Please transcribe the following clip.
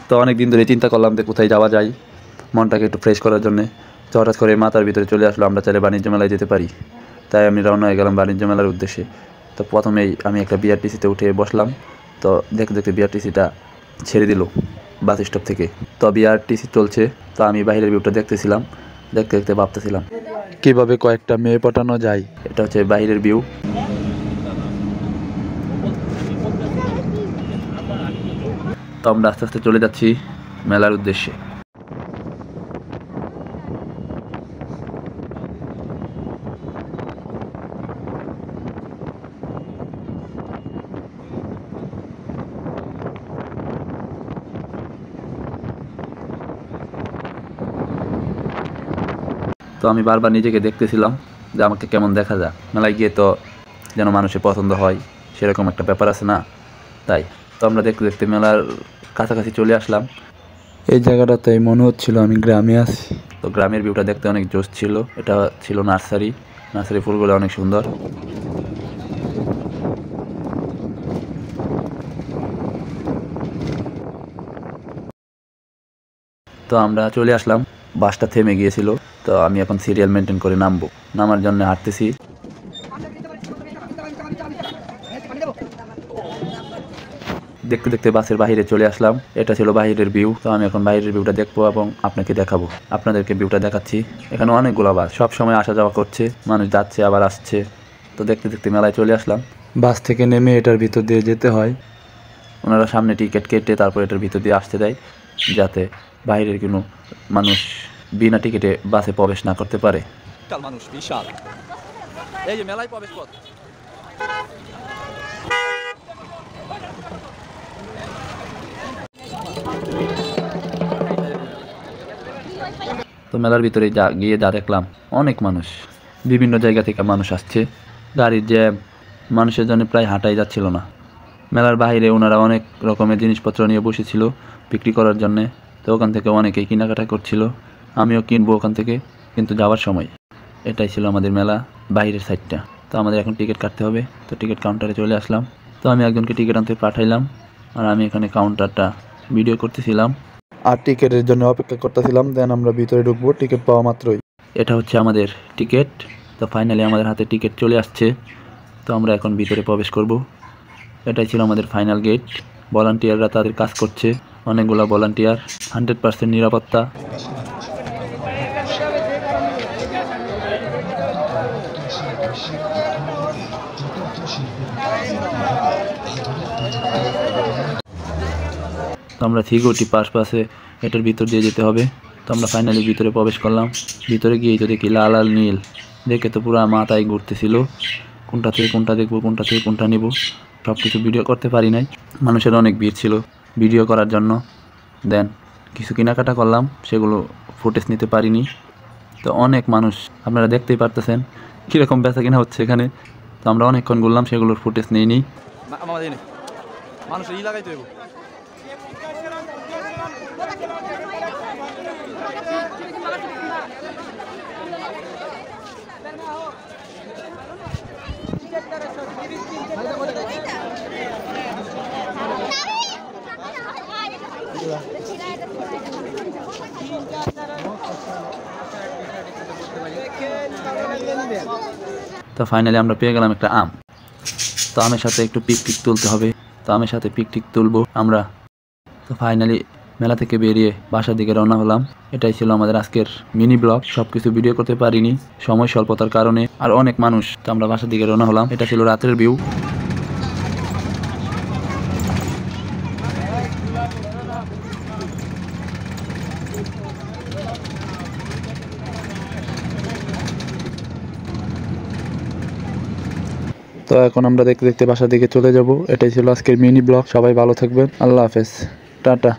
তো অনেক দিন ধরে চিন্তা করলাম যে কোথায় যাওয়া যায় মনটাকে একটু ফ্রেশ করার জন্য। তো হঠাৎ করে মাথার ভিতরে চলে আসলো আমরা চাইলে বাণিজ্য মেলায় যেতে পারি। তাই আমি রওনা হয়ে গেলাম বাণিজ্য মেলার উদ্দেশ্যে। তো প্রথমেই আমি একটা বিআরটিসিতে উঠে বসলাম। তো দেখতে দেখতে বিআরটিসিটা ছেড়ে দিল বাস স্টপ থেকে। তো বিআরটিসি চলছে। তো আমি বাইরের ভিউটা দেখতেছিলাম, দেখতে দেখতে ভাবতেছিলাম কীভাবে কয়েকটা মেয়ে পটানো যায়। এটা হচ্ছে বাইরের ভিউ। তো আমরা আস্তে আস্তে চলে যাচ্ছি মেলার উদ্দেশ্যে। তো আমি বারবার নিজেকে দেখতেছিলাম যে আমাকে কেমন দেখা যায় মেলায় গিয়ে। তো যেন মানুষের পছন্দ হয় সেরকম একটা ব্যাপার আছে না, তাই। তো আমরা দেখতে দেখতে মেলার কাছাকাছি চলে আসলাম। এই জায়গাটাতেই মনে হচ্ছিল আমি গ্রামে আছি। তো গ্রামের ভিউটা দেখতে অনেক জোশ ছিল। এটা ছিল নার্সারি ফুলগুলো অনেক সুন্দর। তো আমরা চলে আসলাম, বাসটা থেমে গিয়েছিল। তো আমি এখন সিরিয়াল মেনটেন করে নামার জন্য হাঁটতেছি। দেখতে দেখতে বাসের বাইরে চলে আসলাম। এটা ছিল বাইরের ভিউ। তো আমি এখন বাইরের ভিউটা দেখবো এবং আপনাকে দেখাবো। আপনাদেরকে ভিউটা দেখাচ্ছি। এখানে অনেকগুলো বাস সব সময় আসা যাওয়া করছে, মানুষ যাচ্ছে আবার আসছে। তো দেখতে দেখতে মেলায় চলে আসলাম। বাস থেকে নেমে এটার ভিতর দিয়ে যেতে হয়। ওনারা সামনে টিকিট কেটে তারপর এটার ভিতর দিয়ে আসতে দেয়, যাতে বাইরের কোনো মানুষ বিনা টিকিটে বাসে প্রবেশ না করতে পারে। মানুষ বিশাল, এই যে মেলায় প্রবেশ পথ। তো মেলার ভিতরে গিয়ে দেখলাম অনেক মানুষ, বিভিন্ন জায়গা থেকে মানুষ আসছে। গাড়ির জ্যাম, মানুষের জন্য প্রায় হাঁটাই যাচ্ছিল না। মেলার বাইরে ওনারা অনেক রকমের জিনিসপত্র নিয়ে বসেছিল বিক্রি করার জন্যে। তো ওখান থেকে অনেকেই কেনাকাটা করছিল, আমিও কিনবো ওখান থেকে, কিন্তু যাওয়ার সময়। এটাই ছিল আমাদের মেলা বাইরের সাইডটা। তো আমাদের এখন টিকিট কাটতে হবে। তো টিকিট কাউন্টারে চলে আসলাম। তো আমি একজনকে টিকিট আনতে পাঠাইলাম, আর আমি এখানে কাউন্টারটা ভিডিও করতেছিলাম আর টিকিটের জন্য অপেক্ষা করতেছিলাম। দেন আমরা ভিতরে ঢুকবো টিকিট পাওয়া মাত্রই। এটা হচ্ছে আমাদের টিকিট। তো ফাইনালি আমাদের হাতে টিকিট চলে আসছে। তো আমরা এখন ভিতরে প্রবেশ করব। এটাই ছিল আমাদের ফাইনাল গেট। ভলান্টিয়াররা তাদের কাজ করছে, অনেকগুলো ভলান্টিয়ার, 100% নিরাপত্তা। তো আমরা সিকিউরিটি পাশে এটার ভিতর দিয়ে যেতে হবে। তো আমরা ফাইনালি ভিতরে প্রবেশ করলাম। ভিতরে গিয়ে তো দেখি লাল আর নীল, দেখে তো পুরো মাথায় ঘুরতেছিল, কোনটা থেকে কোনটা দেখবো, কোনটা থেকে কোনটা নেব। সব কিছু ভিডিও করতে পারি নাই, মানুষের অনেক ভিড় ছিল ভিডিও করার জন্য। দেন কিছু কেনাকাটা করলাম, সেগুলো ফুটেজ নিতে পারিনি। তো অনেক মানুষ, আপনারা দেখতেই পারতেছেন কীরকম বেচা কিনা হচ্ছে এখানে। তো আমরা অনেকক্ষণ ঘুরলাম, সেগুলোর ফুটেজ নিইনি। মানুষের লাগাইতে হবে। তো ফাইনালি আমরা পেয়ে গেলাম একটা আম। তো আমের সাথে একটু পিকটিক তুলতে হবে। তো আমের সাথে পিকটিক তুলবো আমরা। তো ফাইনালি মেলা থেকে বেরিয়ে বাসার দিকে রওনা হলাম। এটাই ছিল আমাদের আজকের মিনি ব্লগ। সবকিছু ভিডিও করতে পারিনি সময় স্বল্পতার কারণে, আর অনেক মানুষ। তো আমরা বাসার দিকে রওনা হলাম। এটা ছিল রাতের ভিউ। তো এখন আমরা দেখতে দেখতে বাসার দিকে চলে যাব। এটাই ছিল আজকের মিনি ব্লগ। সবাই ভালো থাকবেন, আল্লাহ হাফেজ, টাটা।